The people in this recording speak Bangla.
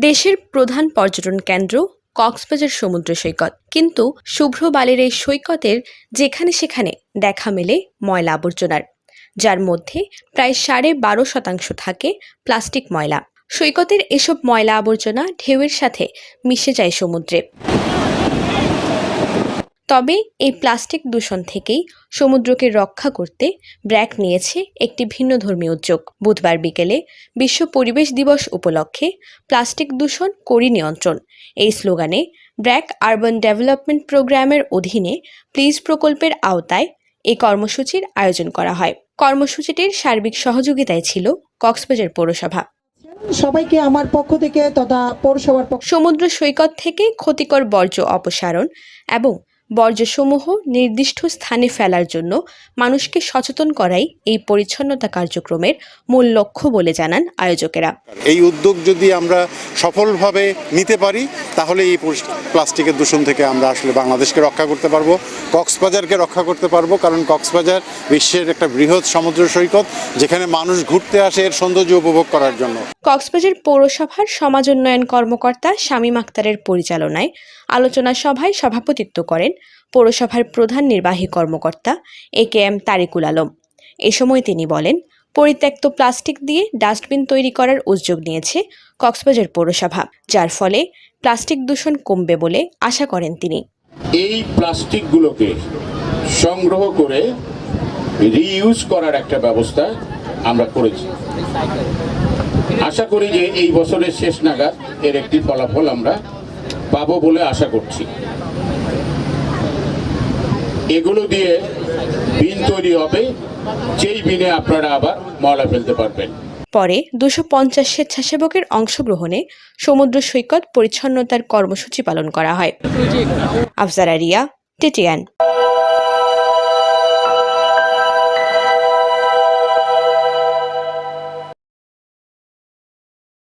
দেশের প্রধান পর্যটন কেন্দ্র কক্সবাজার সমুদ্র সৈকত, কিন্তু শুভ্র বালির এই সৈকতের যেখানে সেখানে দেখা মেলে ময়লা আবর্জনার, যার মধ্যে প্রায় 12.5% থাকে প্লাস্টিক ময়লা। সৈকতের এসব ময়লা আবর্জনা ঢেউয়ের সাথে মিশে যায় সমুদ্রে। তবে এই প্লাস্টিক দূষণ থেকেই সমুদ্রকে রক্ষা করতে ব্র্যাক নিয়েছে একটি ভিন্নধর্মী উদ্যোগ। বুধবার বিকেলে বিশ্ব পরিবেশ দিবস উপলক্ষে প্লাস্টিক দূষণ করি নিয়ন্ত্রণ এই স্লোগানে ব্র্যাক আরবান ডেভেলপমেন্ট প্রোগ্রামের অধীনে প্লিজ প্রকল্পের আওতায় এই কর্মসূচির আয়োজন করা হয়। কর্মসূচিটির সার্বিক সহযোগিতায় ছিল কক্সবাজার পৌরসভা। সবাইকে আমার পক্ষ থেকে তথা পৌরসভার সমুদ্র সৈকত থেকে ক্ষতিকর বর্জ্য অপসারণ এবং বর্জ্যসমূহ নির্দিষ্ট স্থানে ফেলার জন্য মানুষকে সচেতন করাই এই পরিচ্ছন্নতা কার্যক্রমের মূল লক্ষ্য বলে জানান আয়োজকেরা। এই উদ্যোগ যদি আমরা সফলভাবে নিতে পারি তাহলে এই প্লাস্টিকের দূষণ থেকে আমরা আসলে বাংলাদেশকে রক্ষা করতে পারবো, কক্সবাজারকে রক্ষা করতে পারবো। কারণ কক্সবাজার বিশ্বের একটা বৃহৎ সমুদ্র সৈকত, যেখানে মানুষ ঘুরতে আসে এর সৌন্দর্য উপভোগ করার জন্য। কক্সবাজার পৌরসভার সমাজ উন্নয়ন কর্মকর্তা শামীম আক্তারের পরিচালনায় আলোচনা সভায় সভাপতিত্ব করেন পৌরসভার প্রধান নির্বাহী কর্মকর্তা AKM তারিকুল আলম। এ সময় তিনি বলেন, পরিত্যক্ত প্লাস্টিক দিয়ে ডাস্টবিন তৈরি করার উদ্যোগ নিয়েছে কক্সবাজার পৌরসভা, যার ফলে প্লাস্টিক দূষণ কমবে বলে আশা করেন তিনি। এই প্লাস্টিকগুলোকে সংগ্রহ করে রিইউজ করার একটা ব্যবস্থা আমরা করেছি। আশা করি যে এই বছরের শেষ নাগাদ এর একটি ফলাফল আমরা পাবো বলে আশা করছি। এগুলো দিয়ে বিন তৈরি হবে, যেই বিনে আপনারা আবার ময়লা ফেলতে পারবেন। পরে 250 স্বেচ্ছাসেবকের অংশগ্রহণে সমুদ্র সৈকত পরিচ্ছন্নতার কর্মসূচি পালন করা হয়। আফজারা রিয়া, TTN।